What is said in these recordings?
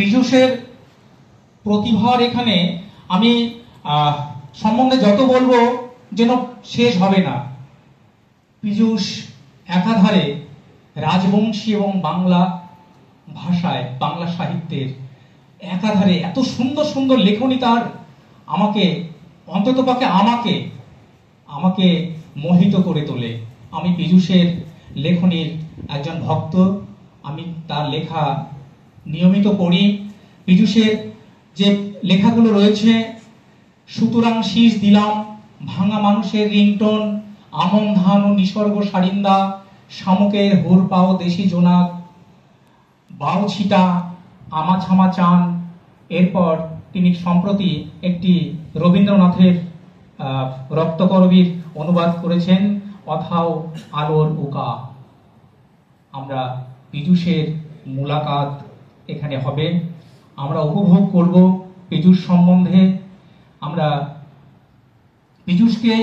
পীযূষের প্রতিভার এখানে আমি সম্বন্ধে যত বলবো যেন শেষ হবে না। পীযূষ একাধারে রাজবংশী এবং বাংলা ভাষায়, বাংলা সাহিত্যের একাধারে এত সুন্দর সুন্দর লেখনী তার আমাকে অন্ততপক্ষে আমাকে মোহিত করে তোলে। আমি পীযূষের লেখনীর একজন ভক্ত, আমি তার লেখা নিয়মিত পড়ি। পীযূষের যে লেখাগুলো রয়েছে, সুতরাং শীষ দিলাম, ভাঙা মানুষের রিংটোন, আমন ধান ও নিসর্গ সারিন্দা, শামুকের হুর পাও দেশি জোনাক, বাউ ছিটা, আমা ছামা চান। এরপর তিনি সম্প্রতি একটি রবীন্দ্রনাথের রক্তকরবীর অনুবাদ করেছেন, অথাও আলোর উকা। আমরা পীযূষের মুলাকাত এখানে হবে, আমরা উপভোগ করব পীযূষ সম্বন্ধে। আমরা পীযূষকে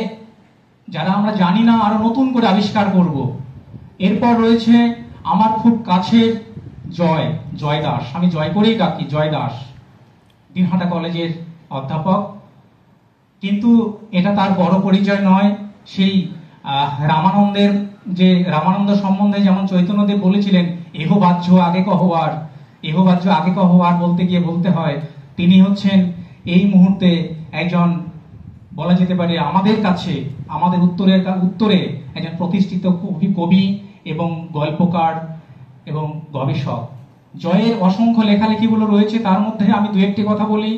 যারা আমরা জানি না আরো নতুন করে আবিষ্কার করব। এরপর রয়েছে আমার খুব কাছের জয় দাস, আমি জয় করেই ডাকি, জয় দাস, দিনহাটা কলেজের অধ্যাপক। কিন্তু এটা তার বড় পরিচয় নয়। সেই রামানন্দের যে রামানন্দ সম্বন্ধে যেমন চৈতন্যদেব বলেছিলেন, এহ বাহ্য আগে কহবার, এহ বাহ্য আগে কহবার বলতে গিয়ে বলতে হয় তিনি হচ্ছেন এই মুহূর্তে একজন, বলা যেতে পারে আমাদের কাছে, আমাদের উত্তরে একজন প্রতিষ্ঠিত কবি এবং গল্পকার এবং গবেষক। জয়ের অসংখ্য লেখালেখিগুলো রয়েছে, তার মধ্যে আমি দু একটি কথা বলি।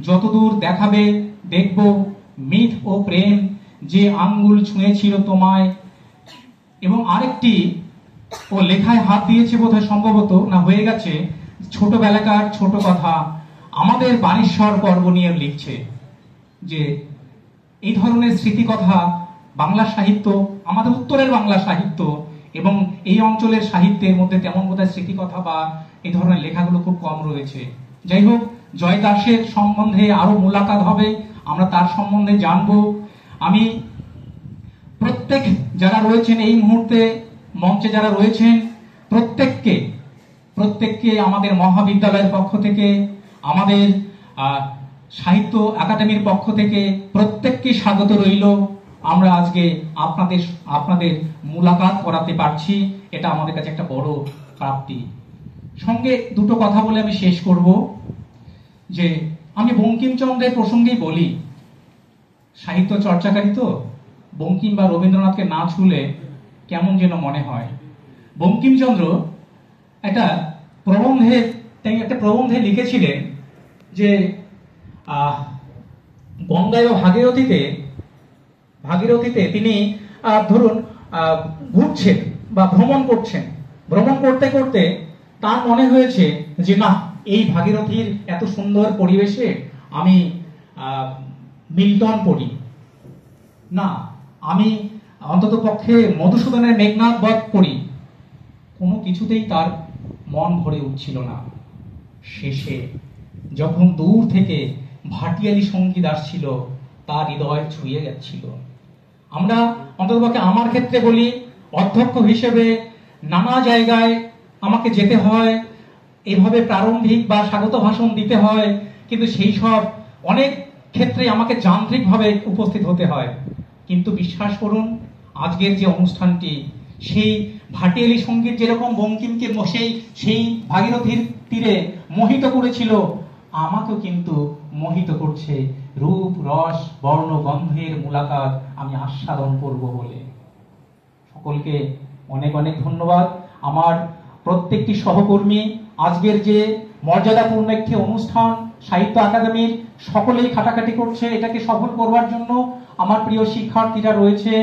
যতদূর দেখাবে দেখব, মিথ ও প্রেম, যে আঙ্গুল ছুঁয়েছিল তোমায়, এবং আরেকটি ও লেখায় হাত দিয়েছে বোধহয়, সম্ভবত না হয়ে গেছে, ছোটবেলাকার ছোট কথা, আমাদের বাণীশ্বর পর্ব নিয়ে লিখছে। যে এই ধরনের স্মৃতিকথা বাংলা সাহিত্য, আমাদের উত্তরের বাংলা সাহিত্য এবং এই অঞ্চলের সাহিত্যের মধ্যে তেমন বোধহয় স্মৃতিকথা বা এই ধরনের লেখাগুলো খুব কম রয়েছে। যাই হোক, জয় দাসের সম্বন্ধে আরো মুলাকাত হবে, আমরা তার সম্বন্ধে জানবো। আমি প্রত্যেক যারা রয়েছেন এই মুহূর্তে মঞ্চে যারা রয়েছেন প্রত্যেককে আমাদের মহাবিদ্যালয়ের পক্ষ থেকে, আমাদের সাহিত্য একাডেমির পক্ষ থেকে প্রত্যেককে স্বাগত রইল। আমরা আজকে আপনাদের মুলাকাত করাতে পারছি, এটা আমাদের কাছে একটা বড় প্রাপ্তি। সঙ্গে দুটো কথা বলে আমি শেষ করব, যে আমি বঙ্কিমচন্দ্রের প্রসঙ্গেই বলি। সাহিত্য চর্চাকারী তো, বঙ্কিম বা রবীন্দ্রনাথকে না ছুলে কেমন যেন মনে হয়। বঙ্কিমচন্দ্র একটা প্রবন্ধে লিখেছিলেন যে গঙ্গায় ও ভাগীরথীতে তিনি ধরুন ঘুরছেন বা ভ্রমণ করতে করতে তার মনে হয়েছে যে না, এই ভাগীরথীর এত সুন্দর পরিবেশে আমি মিল্টন পড়ি না, আমি অন্তত পক্ষে মধুসূদনের মেঘনাদ বধ পড়ি। কোনো কিছুতেই তার মন ভরে উঠছিল না। শেষে যখন দূর থেকে ভাটিয়ালি সঙ্গীত আসছিল, তার হৃদয় ছুঁয়ে যাচ্ছিল। আমরা অন্ততপক্ষে আমার ক্ষেত্রে বলি, অধ্যক্ষ হিসেবে নানা জায়গায় আমাকে যেতে হয়, এইভাবে প্রারম্ভিক বা স্বাগত ভাষণ দিতে হয়, কিন্তু সেই সব অনেক ক্ষেত্রে আমাকে যান্ত্রিকভাবে উপস্থিত হতে হয়। কিন্তু বিশ্বাস করুন, আজকের যে অনুষ্ঠানটি, সেই ভাটিয়ালি সঙ্গীত যেরকম বঙ্কিমকে সেই ভাগীরথীর তীরে মোহিত করেছিল, আমাকেও কিন্তু মোহিত করছে। রূপ রস বর্ণ গন্ধের মুলাকাত আমি আস্বাদন করব বলে। সকলকে অনেক অনেক ধন্যবাদ। আমার প্রত্যেকটি সহকর্মী, আজকের যে মর্যাদাপূর্ণ একটি অনুষ্ঠান সাহিত্য একাডেমির, সকলেই খাটাখাটি করছে এটাকে সফল করবার জন্য। আমার প্রিয় শিক্ষার্থীরা রয়েছে,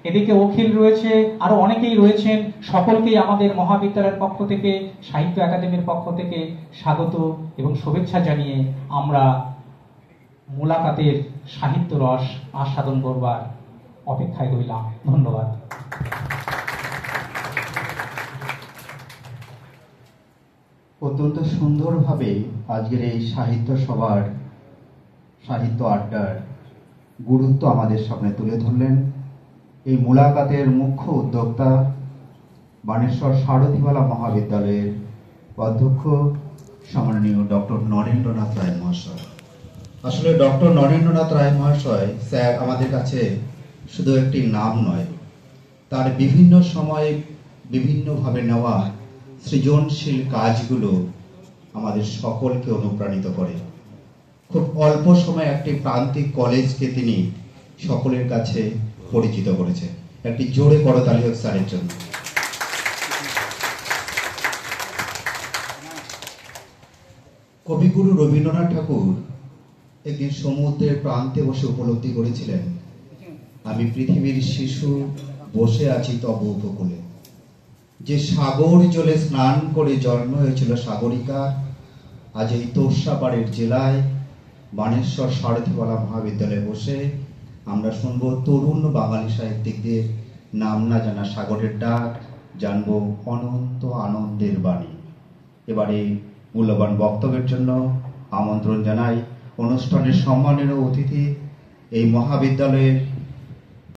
এদিকে অখিল রয়েছে, আরো অনেকেই রয়েছেন। সকলকেই আমাদের মহাবিদ্যালয়ের পক্ষ থেকে, সাহিত্য একাডেমির পক্ষ থেকে স্বাগত এবং শুভেচ্ছা জানিয়ে আমরা মুলাকাতের সাহিত্য রস আস্বাদন করবার অপেক্ষায় রইলাম। ধন্যবাদ। অত্যন্ত সুন্দরভাবে আজকের এই সাহিত্য সভার, সাহিত্য আড্ডার গুরুত্ব আমাদের সামনে তুলে ধরলেন এই মুলাকাতের মুখ্য উদ্যোক্তা, বানেশ্বর সারথীবালা মহাবিদ্যালয়ের অধ্যক্ষ সম্মাননীয় ডক্টর নরেন্দ্রনাথ রায় মহাশয়। আসলে ডক্টর নরেন্দ্রনাথ রায় মহাশয় স্যার আমাদের কাছে শুধু একটি নাম নয়, তার বিভিন্ন সময়ে বিভিন্নভাবে নেওয়া সৃজনশীল কাজগুলো আমাদের সকলকে অনুপ্রাণিত করে। খুব অল্প সময়ে একটি প্রান্তিক কলেজকে তিনি সকলের কাছে পরিচিত করেছে। একটি জোরে করতালি হোক স্যারের জন্য। কবিগুরু রবীন্দ্রনাথ ঠাকুর একদিন সমুদ্রের প্রান্তে বসে উপলব্ধি করেছিলেন, আমি পৃথিবীর শিশু বসে আছি তব উপকূলে। যে সাগর জলে স্নান করে জন্ম হয়েছিল সাগরিকা, আজ এই তোর্ষাপাড়ের জেলায় বানেশ্বর সারথীবালা মহাবিদ্যালয়ে বসে আমরা শুনব তরুণ বাঙালি সাহিত্যিকদের নাম না জানা সাগরের ডাক, জানব অনন্ত আনন্দের বাণী। এবারে মূল্যবান বক্তব্যের জন্য আমন্ত্রণ জানাই অনুষ্ঠানের সম্মানীয় অতিথি, এই মহাবিদ্যালয়ের